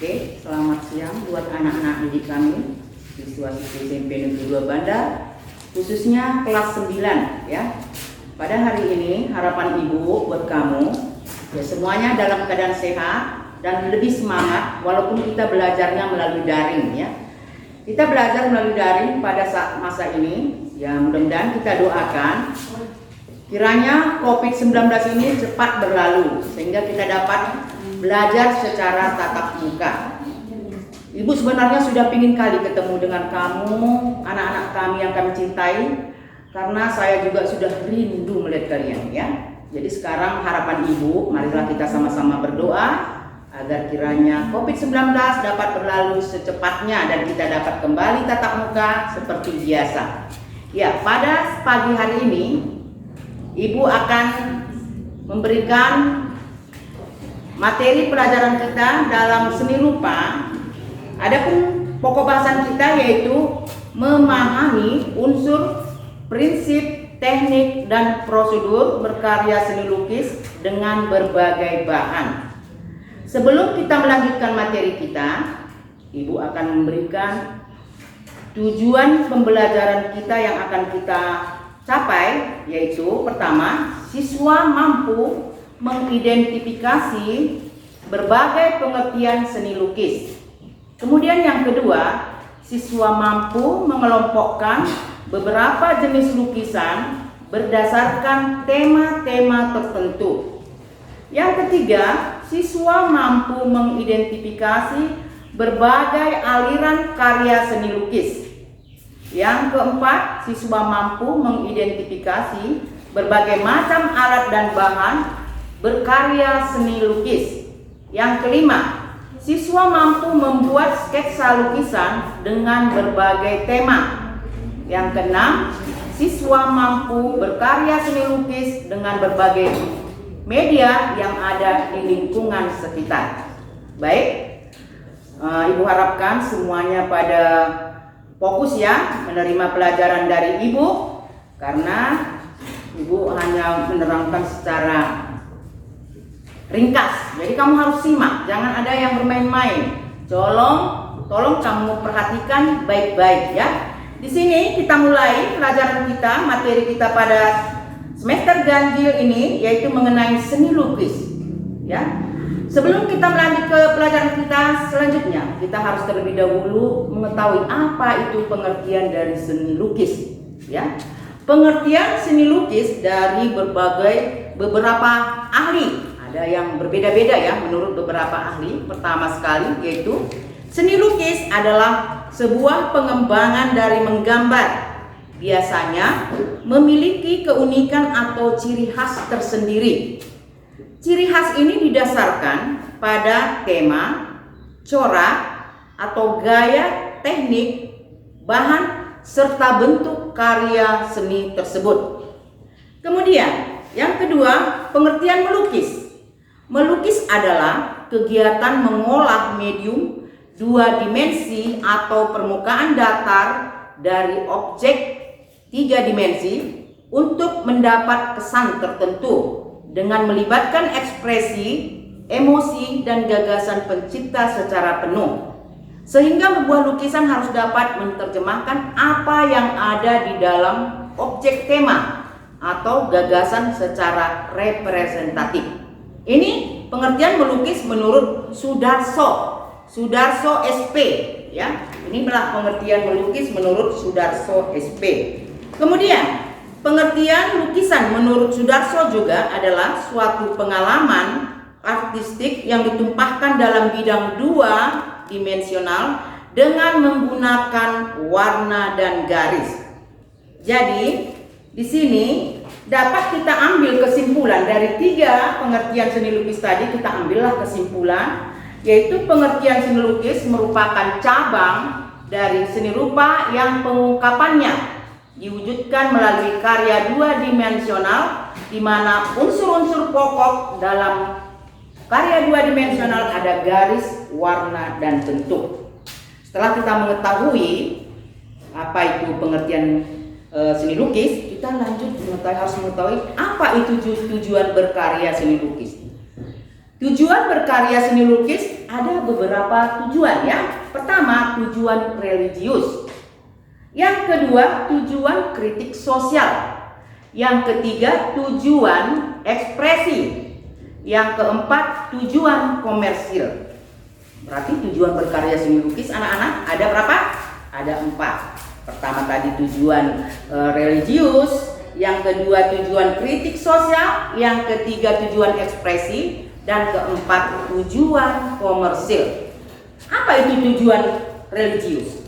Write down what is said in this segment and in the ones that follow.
Oke, selamat siang buat anak-anak didik kami siswa-siswi SMP Negeri 2 Bandar, khususnya kelas 9 ya. Pada hari ini harapan Ibu buat kamu ya semuanya dalam keadaan sehat dan lebih semangat walaupun kita belajarnya melalui daring ya. Kita belajar melalui daring pada saat masa ini ya, mudah-mudahan kita doakan kiranya COVID-19 ini cepat berlalu sehingga kita dapat belajar secara tatap muka. Ibu sebenarnya sudah pingin kali ketemu dengan kamu, anak-anak kami yang kami cintai, karena saya juga sudah rindu melihat kalian ya. Jadi sekarang harapan Ibu, marilah kita sama-sama berdoa agar kiranya COVID-19 dapat berlalu secepatnya dan kita dapat kembali tatap muka seperti biasa. Ya, pada pagi hari ini Ibu akan memberikan materi pelajaran kita dalam seni rupa. Adapun pokok bahasan kita yaitu memahami unsur, prinsip, teknik, dan prosedur berkarya seni lukis dengan berbagai bahan. Sebelum kita melanjutkan materi kita, Ibu akan memberikan tujuan pembelajaran kita yang akan kita capai, yaitu pertama, siswa mampu mengidentifikasi berbagai pengertian seni lukis. Kemudian yang kedua, siswa mampu mengelompokkan beberapa jenis lukisan berdasarkan tema-tema tertentu. Yang ketiga, siswa mampu mengidentifikasi berbagai aliran karya seni lukis. Yang keempat, siswa mampu mengidentifikasi berbagai macam alat dan bahan berkarya seni lukis. Yang kelima, siswa mampu membuat sketsa lukisan dengan berbagai tema. Yang keenam, siswa mampu berkarya seni lukis dengan berbagai media yang ada di lingkungan sekitar. Baik, Ibu harapkan semuanya pada fokus ya menerima pelajaran dari Ibu, karena Ibu hanya menerangkan secara ringkas. Jadi kamu harus simak, jangan ada yang bermain-main. Tolong kamu perhatikan baik-baik ya. Di sini kita mulai pelajaran kita, materi kita pada semester ganjil ini yaitu mengenai seni lukis ya. Sebelum kita melanjut ke pelajaran kita selanjutnya, kita harus terlebih dahulu mengetahui apa itu pengertian dari seni lukis ya. Pengertian seni lukis dari beberapa ahli, ada yang berbeda-beda ya menurut beberapa ahli. Pertama sekali yaitu seni lukis adalah sebuah pengembangan dari menggambar, biasanya memiliki keunikan atau ciri khas tersendiri. Ciri khas ini didasarkan pada tema, corak, atau gaya, teknik, bahan, serta bentuk karya seni tersebut. Kemudian, yang kedua, pengertian melukis. Melukis adalah kegiatan mengolah medium dua dimensi atau permukaan datar dari objek tiga dimensi untuk mendapat kesan tertentu dengan melibatkan ekspresi, emosi, dan gagasan pencipta secara penuh. Sehingga sebuah lukisan harus dapat menerjemahkan apa yang ada di dalam objek tema atau gagasan secara representatif. Ini pengertian melukis menurut Sudarso SP ya. Inilah pengertian melukis menurut Sudarso SP. Kemudian pengertian lukisan menurut Sudarso juga adalah suatu pengalaman artistik yang ditumpahkan dalam bidang dua dimensional dengan menggunakan warna dan garis. Jadi di sini dapat kita ambil kesimpulan dari tiga pengertian seni lukis tadi. Kita ambillah kesimpulan, yaitu pengertian seni lukis merupakan cabang dari seni rupa yang pengungkapannya diwujudkan melalui karya dua dimensional, di mana unsur-unsur pokok dalam karya dua dimensional ada garis, warna, dan bentuk. Setelah kita mengetahui apa itu pengertian seni lukis, kita lanjut harus mengetahui apa itu tujuan berkarya seni lukis. Tujuan berkarya seni lukis ada beberapa tujuan ya. Pertama, tujuan religius. Yang kedua, tujuan kritik sosial. Yang ketiga, tujuan ekspresi. Yang keempat, tujuan komersil. Berarti tujuan berkarya seni lukis anak-anak ada berapa? Ada 4. Pertama tadi tujuan religius, yang kedua tujuan kritik sosial, yang ketiga tujuan ekspresi, dan keempat tujuan komersil. Apa itu tujuan religius?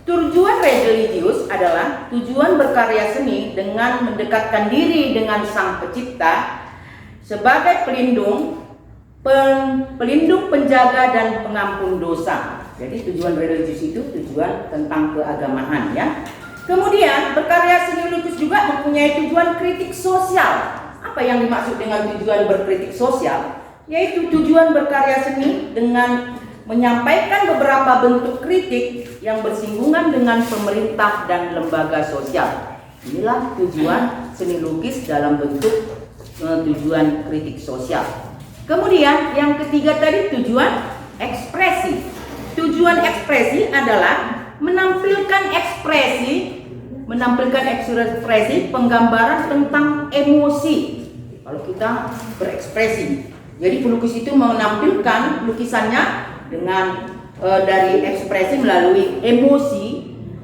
Tujuan religius adalah tujuan berkarya seni dengan mendekatkan diri dengan Sang Pencipta sebagai pelindung, penjaga dan pengampun dosa. Jadi tujuan religius itu tujuan tentang keagamaan ya. Kemudian berkarya seni lukis juga mempunyai tujuan kritik sosial. Apa yang dimaksud dengan tujuan berkritik sosial? Yaitu tujuan berkarya seni dengan menyampaikan beberapa bentuk kritik yang bersinggungan dengan pemerintah dan lembaga sosial. Inilah tujuan seni lukis dalam bentuk tujuan kritik sosial. Kemudian yang ketiga tadi tujuan ekspresi. Tujuan ekspresi adalah menampilkan ekspresi penggambaran tentang emosi. Kalau kita berekspresi, jadi pelukis itu menampilkan lukisannya dengan dari ekspresi melalui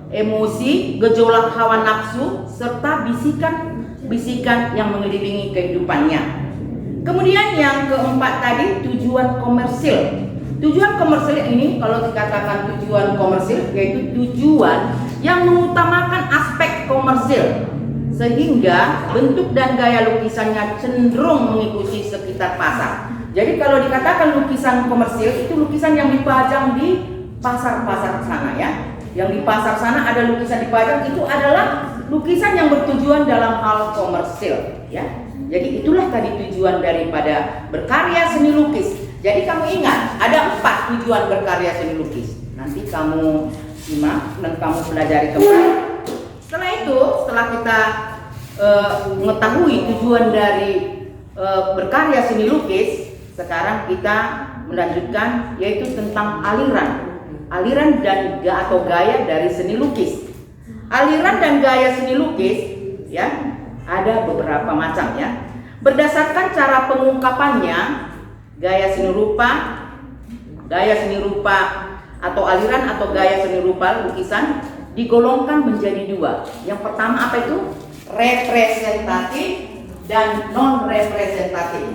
emosi, gejolak hawa nafsu, serta bisikan yang mengelilingi kehidupannya. Kemudian yang keempat tadi tujuan komersil. Tujuan komersil ini kalau dikatakan tujuan komersil yaitu tujuan yang mengutamakan aspek komersil sehingga bentuk dan gaya lukisannya cenderung mengikuti sekitar pasar. Jadi kalau dikatakan lukisan komersil itu lukisan yang dipajang di pasar-pasar sana ya. Yang di pasar sana ada lukisan dipajang itu adalah lukisan yang bertujuan dalam hal komersil ya. Jadi itulah tadi tujuan daripada berkarya seni lukis. Jadi kamu ingat ada 4 tujuan berkarya seni lukis. Nanti kamu simak dan kamu pelajari kembali. Setelah kita mengetahui tujuan dari berkarya seni lukis, sekarang kita melanjutkan yaitu tentang aliran dan atau gaya dari seni lukis. Aliran dan gaya seni lukis ya ada beberapa macam ya. Berdasarkan cara pengungkapannya, gaya seni rupa atau aliran atau gaya seni rupa lukisan digolongkan menjadi 2. Yang pertama apa itu? Representatif dan non representatif.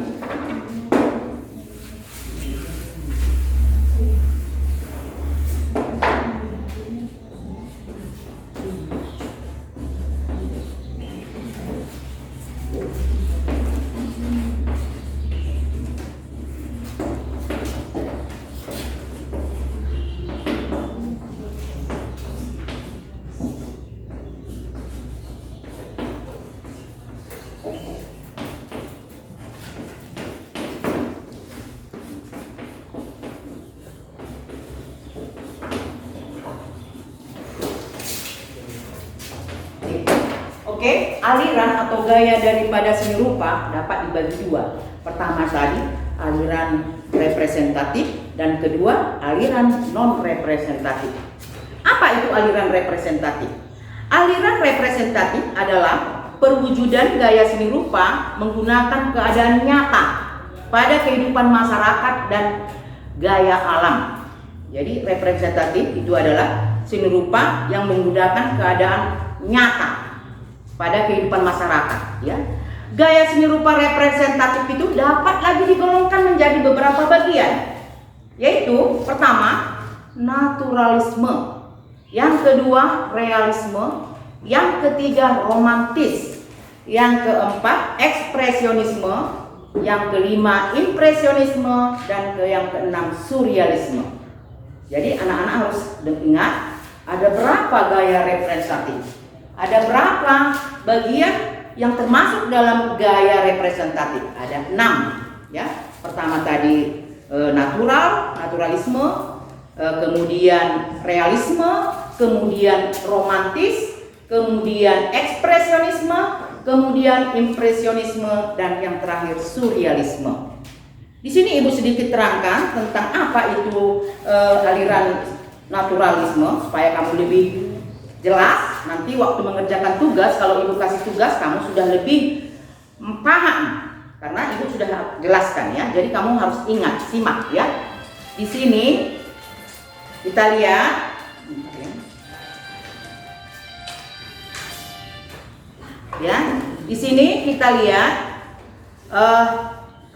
Oke, aliran atau gaya daripada seni rupa dapat dibagi 2. Pertama tadi aliran representatif dan kedua aliran non representatif. Apa itu aliran representatif? Aliran representatif adalah perwujudan gaya seni rupa menggunakan keadaan nyata pada kehidupan masyarakat dan gaya alam. Jadi representatif itu adalah seni rupa yang menggunakan keadaan nyata pada kehidupan masyarakat ya. Gaya seni rupa representatif itu dapat lagi digolongkan menjadi beberapa bagian, yaitu pertama naturalisme, yang kedua realisme, yang ketiga romantis, yang keempat ekspresionisme, yang kelima impresionisme, dan yang keenam surrealisme. Jadi anak-anak harus ingat ada berapa gaya representatif. Ada berapa bagian yang termasuk dalam gaya representatif? Ada 6 ya. Pertama tadi naturalisme, kemudian realisme, kemudian romantis, kemudian ekspresionisme, kemudian impresionisme, dan yang terakhir surrealisme. Di sini Ibu sedikit terangkan tentang apa itu aliran naturalisme supaya kamu lebih jelas. Nanti waktu mengerjakan tugas, kalau Ibu kasih tugas, kamu sudah lebih paham karena Ibu sudah jelaskan ya. Jadi kamu harus ingat, simak ya. Di sini kita lihat ya. Di sini kita lihat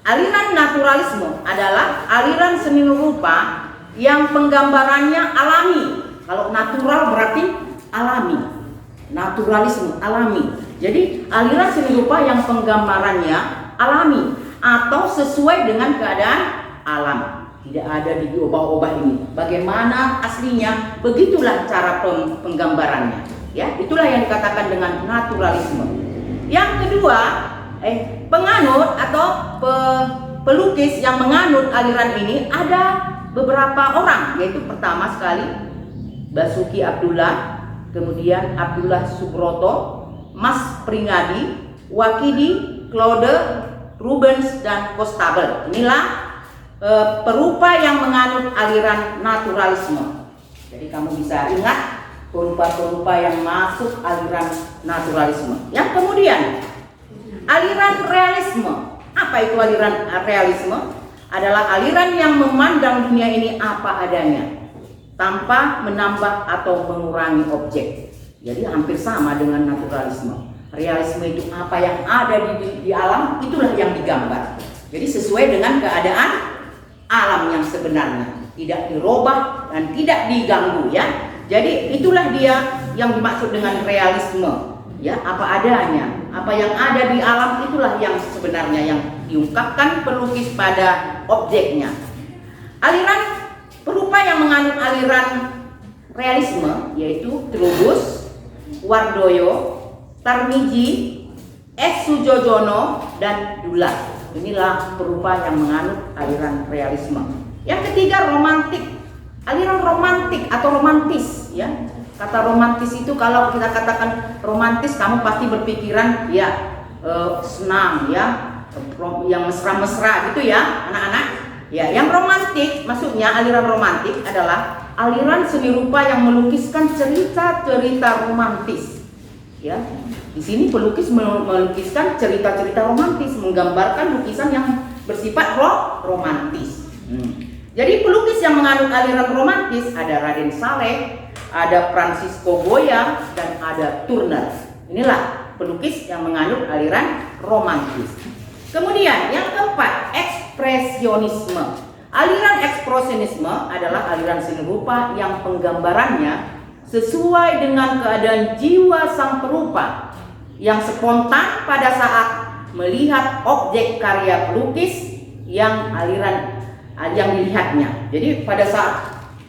aliran naturalisme adalah aliran seni rupa yang penggambarannya alami. Kalau natural berarti alami. Naturalisme alami. Jadi aliran seni rupa yang penggambarannya alami atau sesuai dengan keadaan alam. Tidak ada diubah-ubah ini. Bagaimana aslinya, begitulah cara penggambarannya. Ya, itulah yang dikatakan dengan naturalisme. Yang kedua, penganut atau pelukis yang menganut aliran ini ada beberapa orang, yaitu pertama sekali Basuki Abdullah, kemudian Abdullah Subroto, Mas Pringadi, Wakidi, Claude, Rubens, dan Kostabel. Inilah perupa yang menganut aliran naturalisme. Jadi kamu bisa ingat perupa-perupa yang masuk aliran naturalisme. Yang kemudian aliran realisme. Apa itu aliran realisme? Adalah aliran yang memandang dunia ini apa adanya, tanpa menambah atau mengurangi objek. Jadi hampir sama dengan naturalisme. Realisme itu apa yang ada di alam, itulah yang digambar. Jadi sesuai dengan keadaan alam yang sebenarnya, tidak dirubah dan tidak diganggu ya. Jadi itulah dia yang dimaksud dengan realisme ya, apa adanya, apa yang ada di alam itulah yang sebenarnya yang diungkapkan pelukis pada objeknya. Aliran perupa yang menganut aliran realisme yaitu Trubus, Wardoyo, Tarmiji, S. Sujojono, dan Dullah. Inilah perupa yang menganut aliran realisme. Yang ketiga, romantik. Aliran romantik atau romantis ya. Kata romantis itu kalau kita katakan romantis, kamu pasti berpikiran ya senang ya, yang mesra-mesra gitu ya anak-anak. Ya, yang romantik maksudnya aliran romantik adalah aliran seni rupa yang melukiskan cerita-cerita romantis. Ya, di sini pelukis melukiskan cerita-cerita romantis, menggambarkan lukisan yang bersifat romantis. Jadi pelukis yang menganut aliran romantis ada Raden Saleh, ada Francisco Goya, dan ada Turner. Inilah pelukis yang menganut aliran romantis. Kemudian yang keempat, ekspresionisme. Aliran ekspresionisme adalah aliran seni rupa yang penggambarannya sesuai dengan keadaan jiwa sang perupa yang spontan pada saat melihat objek karya pelukis yang dilihatnya. Jadi pada saat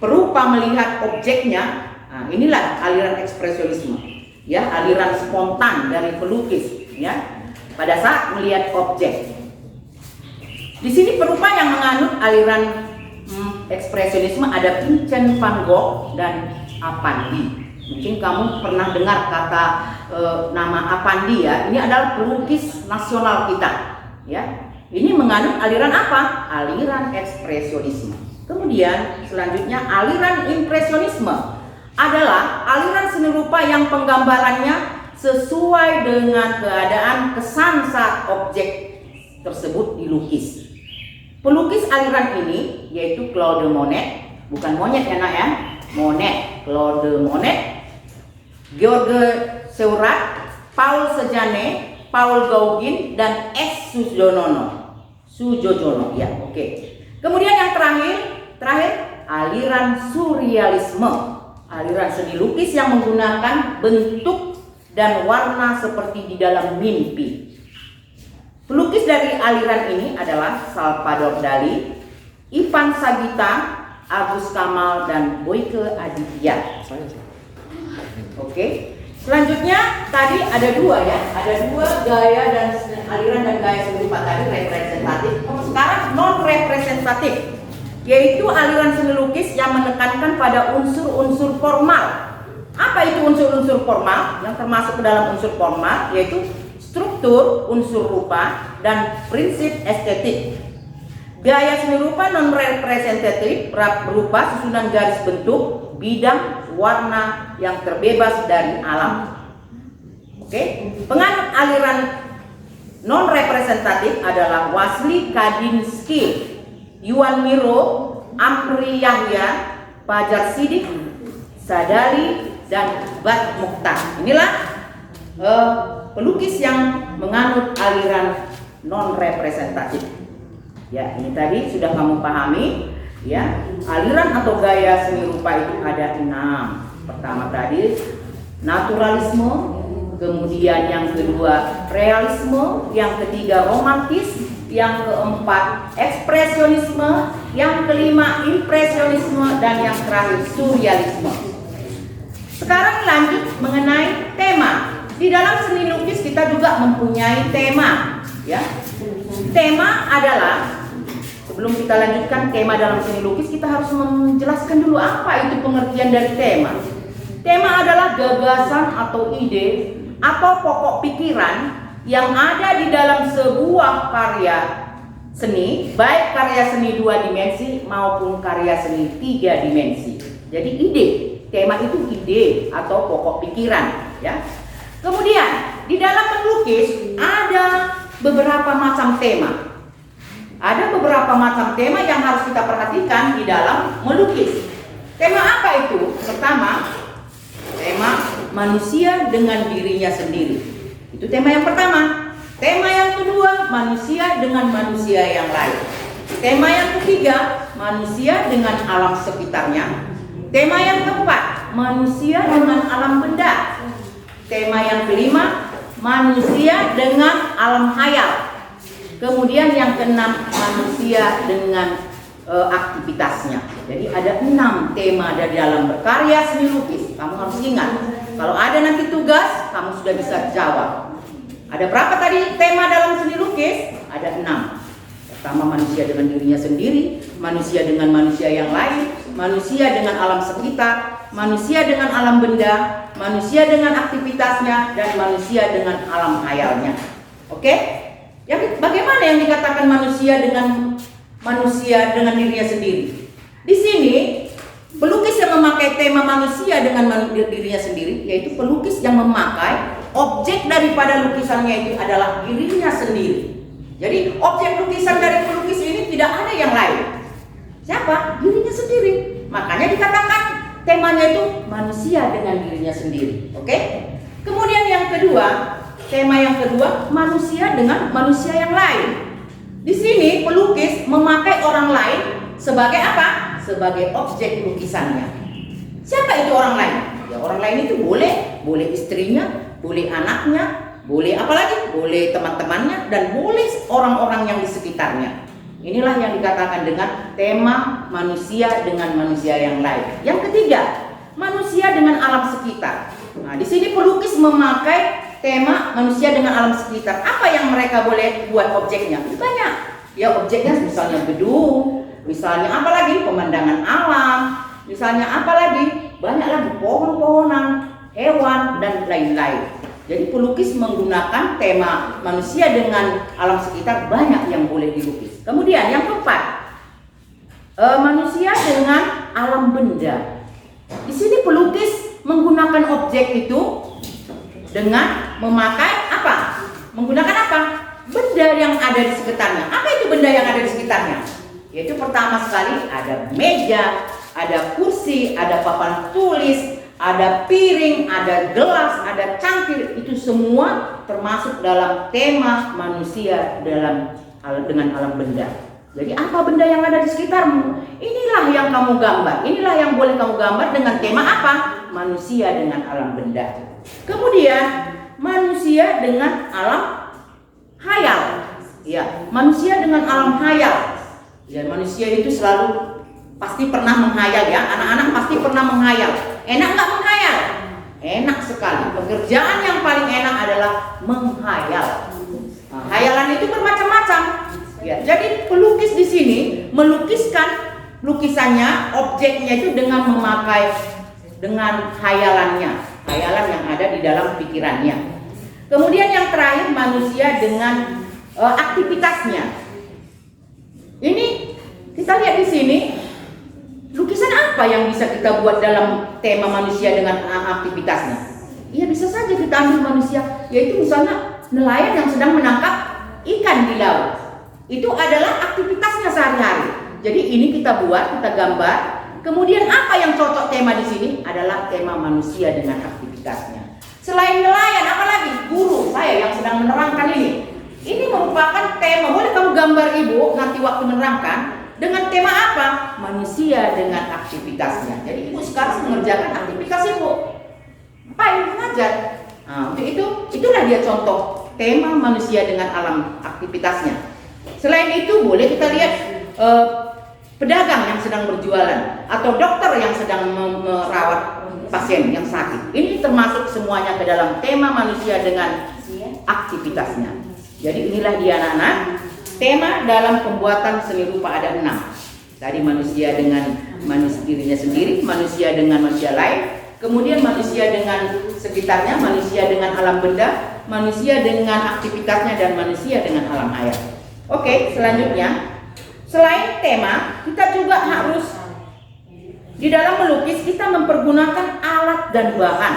perupa melihat objeknya, inilah aliran ekspresionisme ya, aliran spontan dari pelukis ya pada saat melihat objek. Di sini perupa yang menganut aliran ekspresionisme ada Vincent van Gogh dan Apandi. Mungkin kamu pernah dengar kata nama Apandi ya. Ini adalah pelukis nasional kita ya. Ini menganut aliran apa? Aliran ekspresionisme. Kemudian selanjutnya aliran impresionisme adalah aliran seni rupa yang penggambarannya sesuai dengan keadaan kesan saat objek tersebut dilukis. Pelukis aliran ini yaitu Claude Monet, bukan monyet ya nak ya, Monet, Claude Monet, Georges Seurat, Paul Sejane, Paul Gauguin, dan S. Sujojono ya, oke. Kemudian yang terakhir aliran surrealisme, aliran seni lukis yang menggunakan bentuk dan warna seperti di dalam mimpi. Pelukis dari aliran ini adalah Salvador Dali, Ivan Sagita, Agus Kamal, dan Boyke Aditya. Oke. Selanjutnya tadi ada dua ya, ada dua gaya dan aliran dan gaya seni rupa tadi representatif. Sekarang non representatif, yaitu aliran seni lukis yang menekankan pada unsur-unsur formal. Apa itu unsur-unsur formal? Yang termasuk ke dalam unsur formal yaitu struktur, unsur rupa, dan prinsip estetik. Gaya seni rupa non representatif berupa susunan garis bentuk, bidang, warna yang terbebas dari alam. Oke, penganut aliran non representatif adalah Wassily Kandinsky, Yuan Miro, Amri Yahya, Fajar Siddiq, Sadali, dan Bat Mukhtar. Inilah pelukis yang menganut aliran non representatif. Ya, ini tadi sudah kamu pahami, ya. Aliran atau gaya seni rupa itu ada 6. Pertama tadi naturalisme, kemudian yang kedua realisme, yang ketiga romantis, yang keempat ekspresionisme, yang kelima impresionisme, dan yang terakhir surrealisme. Sekarang lanjut mengenai tema. Di dalam seni lukis kita juga mempunyai tema, ya. Tema adalah, sebelum kita lanjutkan tema dalam seni lukis, kita harus menjelaskan dulu apa itu pengertian dari tema. Tema adalah gagasan atau ide atau pokok pikiran yang ada di dalam sebuah karya seni, baik karya seni 2 dimensi maupun karya seni 3 dimensi. Jadi ide, tema itu ide atau pokok pikiran, ya. Kemudian di dalam melukis ada beberapa macam tema. Ada beberapa macam tema yang harus kita perhatikan di dalam melukis. Tema apa itu? Pertama, tema manusia dengan dirinya sendiri. Itu tema yang pertama. Tema yang kedua, manusia dengan manusia yang lain. Tema yang ketiga, manusia dengan alam sekitarnya. Tema yang keempat, manusia dengan alam benda. Tema yang kelima, manusia dengan alam hayal. Kemudian yang keenam, manusia dengan aktivitasnya. Jadi ada 6 tema dari dalam berkarya seni lukis. Kamu harus ingat. Kalau ada nanti tugas, kamu sudah bisa jawab. Ada berapa tadi tema dalam seni lukis? Ada 6. Pertama, manusia dengan dirinya sendiri, manusia dengan manusia yang lain, manusia dengan alam sekitar, manusia dengan alam benda, manusia dengan aktivitasnya, dan manusia dengan alam hayalnya. Oke? Bagaimana yang dikatakan manusia dengan dirinya sendiri? Di sini pelukis yang memakai tema manusia dengan dirinya sendiri, yaitu pelukis yang memakai objek daripada lukisannya itu adalah dirinya sendiri. Jadi objek lukisan dari pelukis ini tidak ada yang lain. Siapa? Dirinya sendiri. Makanya dikatakan temanya itu manusia dengan dirinya sendiri. Oke? Kemudian yang kedua, tema yang kedua, manusia dengan manusia yang lain. Di sini pelukis memakai orang lain sebagai apa? Sebagai objek lukisannya. Siapa itu orang lain? Ya, orang lain itu boleh istrinya, boleh anaknya, boleh apa lagi? Boleh teman-temannya, dan boleh orang-orang yang di sekitarnya. Inilah yang dikatakan dengan tema manusia dengan manusia yang lain. Yang ketiga, manusia dengan alam sekitar. Nah, di sini pelukis memakai tema manusia dengan alam sekitar. Apa yang mereka boleh buat objeknya? Banyak. Ya, objeknya misalnya gedung, misalnya apa lagi? Pemandangan alam, misalnya apa lagi? Banyak lagi, pohon-pohonan, hewan, dan lain-lain. Jadi pelukis menggunakan tema manusia dengan alam sekitar, banyak yang boleh dilukis. Kemudian yang keempat, manusia dengan alam benda. Di sini pelukis menggunakan objek itu dengan memakai apa? Menggunakan apa? Benda yang ada di sekitarnya. Apa itu benda yang ada di sekitarnya? Yaitu pertama sekali ada meja, ada kursi, ada papan tulis, ada piring, ada gelas, ada cangkir. Itu semua termasuk dalam tema manusia dengan alam benda. Jadi apa benda yang ada di sekitarmu? Inilah yang kamu gambar. Inilah yang boleh kamu gambar dengan tema apa? Manusia dengan alam benda. Kemudian manusia dengan alam hayal. Ya, manusia dengan alam hayal. Ya, manusia itu selalu pasti pernah menghayal, ya. Anak-anak pasti pernah menghayal. Enak nggak menghayal? Enak sekali. Pekerjaan yang paling enak adalah menghayal. Nah, hayalan itu bermacam-macam. Ya, jadi pelukis di sini melukiskan lukisannya, objeknya itu dengan memakai dengan hayalannya, hayalan yang ada di dalam pikirannya. Kemudian yang terakhir, manusia dengan aktivitasnya. Ini kita lihat di sini, lukisan apa yang bisa kita buat dalam tema manusia dengan aktivitasnya? Ya bisa saja kita ambil manusia, yaitu misalnya nelayan yang sedang menangkap ikan di laut. Itu adalah aktivitasnya sehari-hari. Jadi ini kita buat, kita gambar. Kemudian apa yang cocok tema di sini adalah tema manusia dengan aktivitasnya. Selain nelayan, apalagi guru saya yang sedang menerangkan ini. Ini merupakan tema, boleh kamu gambar ibu nanti waktu menerangkan dengan tema apa? Manusia dengan aktivitasnya. Jadi ibu sekarang mengerjakan aktivitas ibu. Apa yang mengajar? Nah, untuk itulah dia contoh tema manusia dengan alam aktivitasnya. Selain itu boleh kita lihat pedagang yang sedang berjualan atau dokter yang sedang merawat pasien yang sakit. Ini termasuk semuanya ke dalam tema manusia dengan aktivitasnya. Jadi inilah dia anak-anak, tema dalam pembuatan seni rupa ada 6. Tadi manusia dengan dirinya sendiri, manusia dengan manusia lain, kemudian manusia dengan sekitarnya, manusia dengan alam benda, manusia dengan aktivitasnya, dan manusia dengan alam air. Oke, selanjutnya, selain tema, kita juga harus di dalam melukis kita mempergunakan alat dan bahan.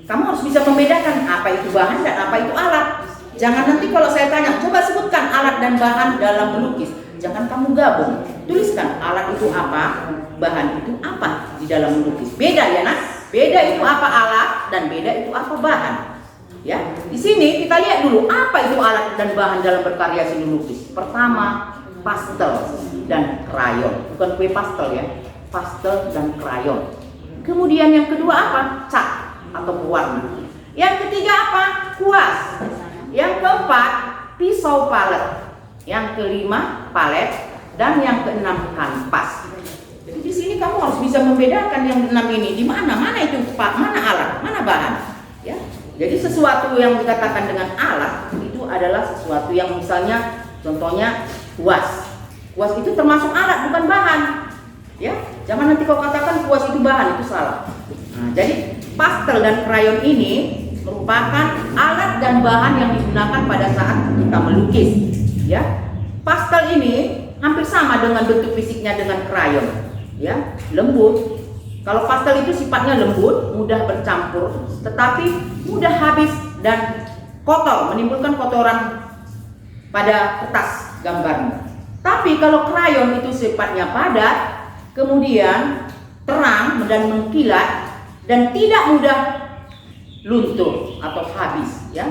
Kamu harus bisa membedakan apa itu bahan dan apa itu alat. Jangan nanti kalau saya tanya, coba sebutkan alat dan bahan dalam melukis. Jangan kamu gabung. Tuliskan alat itu apa, bahan itu apa di dalam melukis. Beda ya nak? Beda itu apa alat dan beda itu apa bahan. Ya, di sini kita lihat dulu apa itu alat dan bahan dalam berkarya seni lukis. Pertama, pastel dan krayon. Bukan kue pastel ya, pastel dan krayon. Kemudian yang kedua apa? Cat atau pewarna. Yang ketiga apa? Kuas. Yang keempat, pisau palet. Yang kelima, palet. Dan yang keenam, kanvas. Jadi di sini kamu harus bisa membedakan yang 6 ini. Di mana itu pak, mana alat, mana bahan. Ya. Jadi sesuatu yang dikatakan dengan alat itu adalah sesuatu yang misalnya, contohnya kuas. Kuas itu termasuk alat, bukan bahan. Ya, jangan nanti kau katakan kuas itu bahan, itu salah. Nah, jadi pastel dan krayon ini merupakan alat dan bahan yang digunakan pada saat kita melukis. Ya, pastel ini hampir sama dengan bentuk fisiknya dengan krayon. Ya, lembut. Kalau pastel itu sifatnya lembut, mudah bercampur, tetapi mudah habis dan kotor, menimbulkan kotoran pada kertas gambarnya. Tapi kalau krayon itu sifatnya padat, kemudian terang dan mengkilat dan tidak mudah luntur atau habis, ya.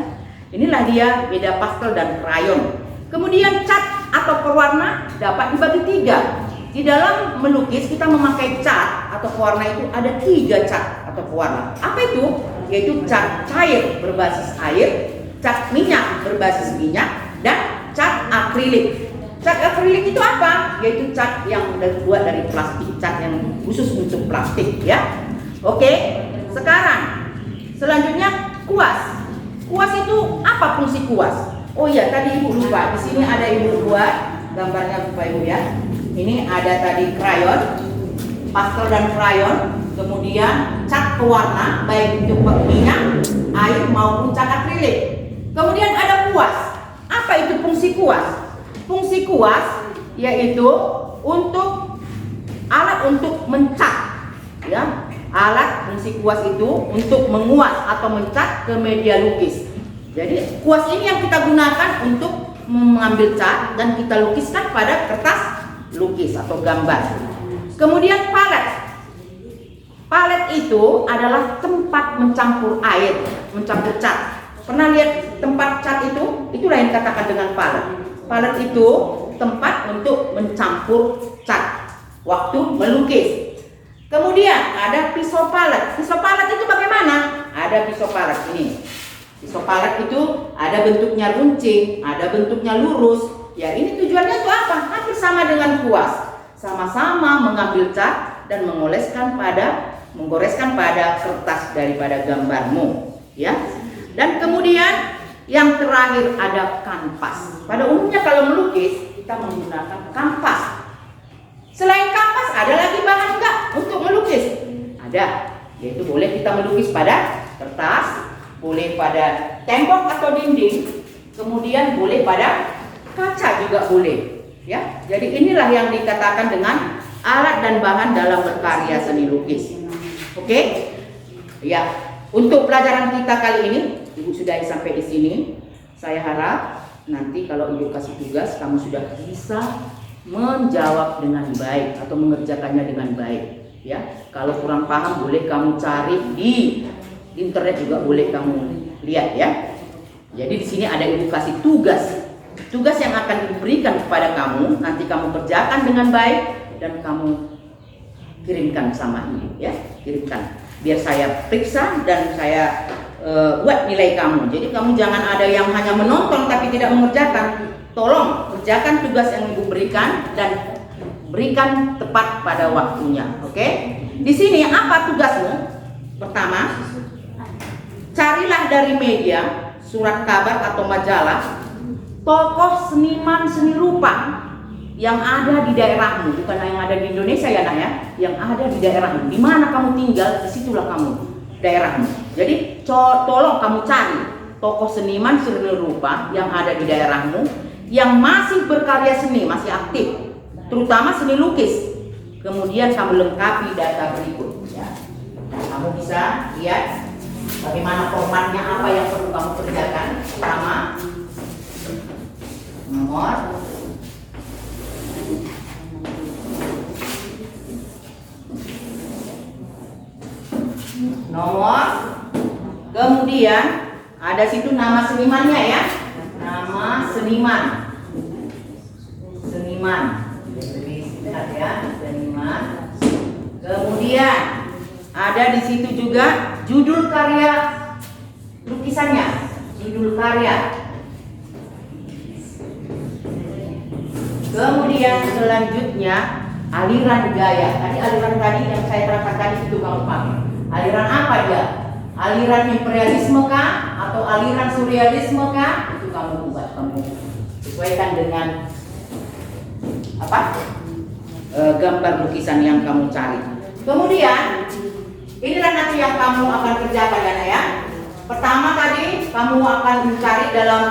Inilah dia beda pastel dan krayon. Kemudian cat atau pewarna dapat dibagi 3. Di dalam melukis kita memakai cat atau pewarna itu ada 3 cat atau pewarna. Apa itu? Yaitu cat cair berbasis air, cat minyak berbasis minyak, dan cat akrilik. Cat akrilik itu apa? Yaitu cat yang terbuat dari plastik, cat yang khusus untuk plastik, ya. Oke, sekarang selanjutnya kuas. Kuas itu apa fungsi kuas? Oh iya, tadi ibu lupa. Di sini ada ibu buat gambarnya Bapak Ibu ya. Ini ada tadi krayon, pastel dan krayon, kemudian cat pewarna baik itu minyak, air maupun cat akrilik. Kemudian ada kuas. Apa itu fungsi kuas? Fungsi kuas yaitu untuk alat untuk mencat, ya. Alat fungsi kuas itu untuk menguas atau mencat ke media lukis. Jadi kuas ini yang kita gunakan untuk mengambil cat dan kita lukiskan pada kertas lukis atau gambar. Kemudian palet. Palet itu adalah tempat mencampur air, mencampur cat. Pernah lihat tempat cat itu? Itulah yang dikatakan dengan palet. Palet itu tempat untuk mencampur cat waktu melukis. Kemudian ada pisau palet. Pisau palet itu bagaimana? Ada pisau palet ini. Pisau palet itu ada bentuknya runcing, ada bentuknya lurus. Ya, ini tujuannya itu apa? Hampir sama dengan kuas. Sama-sama mengambil cat dan mengoreskan pada kertas daripada gambarmu, ya. Dan kemudian yang terakhir ada kanvas. Pada umumnya kalau melukis kita menggunakan kanvas. Selain kanvas ada lagi bahan enggak untuk melukis? Ada, yaitu boleh kita melukis pada kertas, boleh pada tembok atau dinding, kemudian boleh pada kaca juga boleh. Ya, jadi inilah yang dikatakan dengan alat dan bahan dalam berkarya seni lukis. Oke? Ya, untuk pelajaran kita kali ini, Ibu sudah sampai di sini. Saya harap nanti kalau Ibu kasih tugas, kamu sudah bisa menjawab dengan baik atau mengerjakannya dengan baik. Ya, kalau kurang paham boleh kamu cari di internet, juga boleh kamu lihat ya. Jadi di sini ada Ibu kasih tugas yang akan diberikan kepada kamu. Nanti kamu kerjakan dengan baik dan kamu kirimkan sama Ibu ya, kirimkan. Biar saya periksa dan saya buat nilai kamu. Jadi kamu jangan ada yang hanya menonton tapi tidak mengerjakan. Tolong kerjakan tugas yang Ibu berikan dan berikan tepat pada waktunya. Oke? Di sini apa tugasmu? Pertama, carilah dari media, surat kabar atau majalah, tokoh seniman seni rupa yang ada di daerahmu, bukan yang ada di Indonesia ya nak ya, yang ada di daerahmu. Di mana kamu tinggal, disitulah kamu daerahmu. Jadi tolong kamu cari tokoh seniman seni rupa yang ada di daerahmu, yang masih berkarya seni, masih aktif, terutama seni lukis. Kemudian kamu lengkapi data berikut. Ya. Nah, kamu bisa lihat bagaimana formatnya, apa yang perlu kamu kerjakan. Pertama, nomor, kemudian ada situ nama senimannya ya, nama seniman, lihat ya, seniman. Kemudian ada di situ juga judul karya lukisannya, judul karya. Kemudian selanjutnya aliran gaya. Aliran tadi yang saya terangkan itu kamu pakai. Aliran apa dia? Aliran imperialisme kah atau aliran surrealisme kah? Itu kamu buat, kamu sesuaikan dengan apa? Gambar lukisan yang kamu cari. Kemudian inilah nanti yang kamu akan kerjakan ya. Pertama tadi kamu akan mencari dalam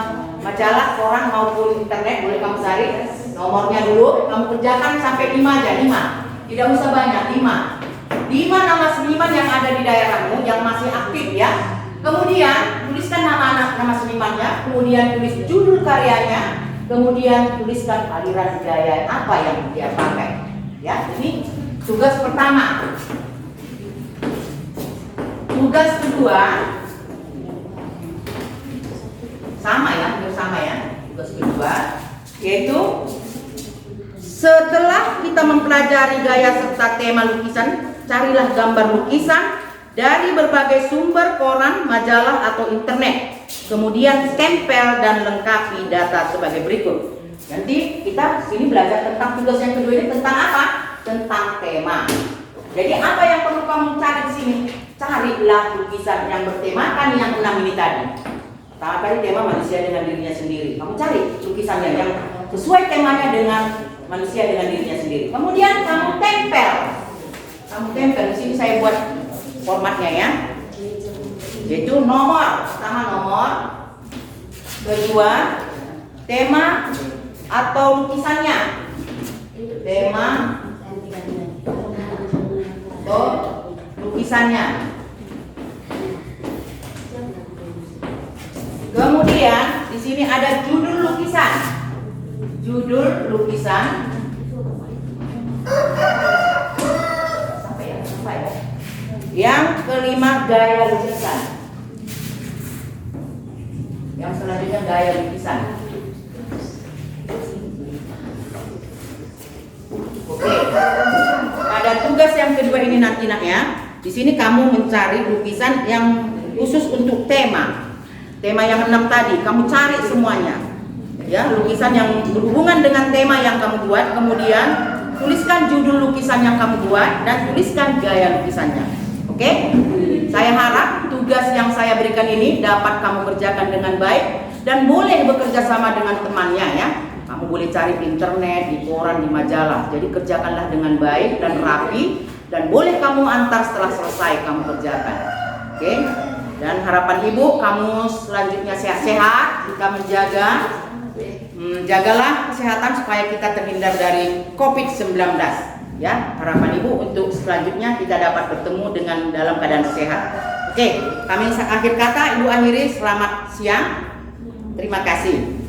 majalah, koran maupun internet, boleh kamu cari nomornya dulu. Kamu kerjakan sampai 5 aja, 5. Tidak usah banyak, 5 nama seniman yang ada di daerahmu yang masih aktif ya. Kemudian tuliskan nama senimannya, kemudian tulis judul karyanya, kemudian tuliskan aliran gaya apa yang dia pakai. Ya, ini tugas pertama. Tugas kedua sama ya. Tugas kedua yaitu setelah kita mempelajari gaya serta tema lukisan, carilah gambar lukisan dari berbagai sumber koran, majalah atau internet. Kemudian tempel dan lengkapi data sebagai berikut. Nanti kita sini belajar tentang tugas yang kedua ini tentang apa? Tentang tema. Jadi apa yang perlu kamu cari di sini? Carilah lukisan yang bertemakan yang 6 ini tadi. Pertama kali tema manusia dengan dirinya sendiri. Kamu cari lukisannya yang sesuai temanya dengan manusia dengan dirinya sendiri. Kemudian kamu tempel. Di sini saya buat formatnya ya. Yaitu nomor. Pertama nomor. Kedua tema atau lukisannya. Tema atau lukisannya. Kemudian di sini ada judul lukisan. Judul lukisan. Sampai ya. Yang kelima gaya lukisan. Yang selanjutnya gaya lukisan. Oke. Pada tugas yang kedua ini nanti nak ya. Di sini kamu mencari lukisan yang khusus untuk tema. Tema yang 6 tadi, kamu cari semuanya. Ya, lukisan yang berhubungan dengan tema yang kamu buat, kemudian tuliskan judul lukisan yang kamu buat dan tuliskan gaya lukisannya. Oke? Saya harap tugas yang saya berikan ini dapat kamu kerjakan dengan baik dan boleh bekerja sama dengan temannya ya. Kamu boleh cari di internet, di koran, di majalah. Jadi kerjakanlah dengan baik dan rapi dan boleh kamu antar setelah selesai kamu kerjakan. Oke? Dan harapan ibu kamu selanjutnya sehat-sehat, kita menjaga Jagalah kesehatan supaya kita terhindar dari COVID-19. Ya, harapan Ibu untuk selanjutnya kita dapat bertemu dengan dalam keadaan sehat. Oke, kami akhir kata Ibu akhiri, selamat siang. Terima kasih.